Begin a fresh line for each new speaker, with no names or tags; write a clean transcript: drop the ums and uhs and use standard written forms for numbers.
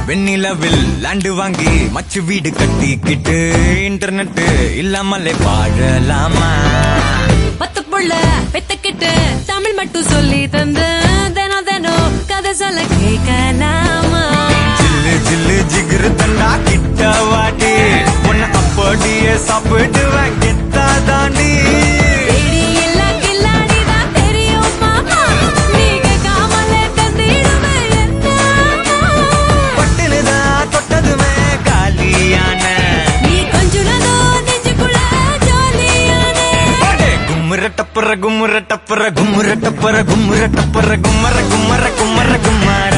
வெண்ணிலவில் land வாங்கி மச்சு வீடு கட்டிக்கிட்டு இன்டர்நெட் இல்லாமலே வாழலாமா?
10 புள்ள பெத்துக்கிட்டு தமிழ் மட்டும் சொல்லி தந்து தினம் தினம் கதை சொல்ல கேட்கலாமா?
ஜில்லு ஜில்லு ஜிகிரு தண்டா கிட்ட வாட்டி உன்னை அப்படியே சாப்பிடுவேன் கெத்தா தாண்டி. கும்முர டப்பர கும்முர டப்பர கும்முர டப்பர கும்முர டப்பர கும்மர கும்மர கும்மர கும்மர கும்மார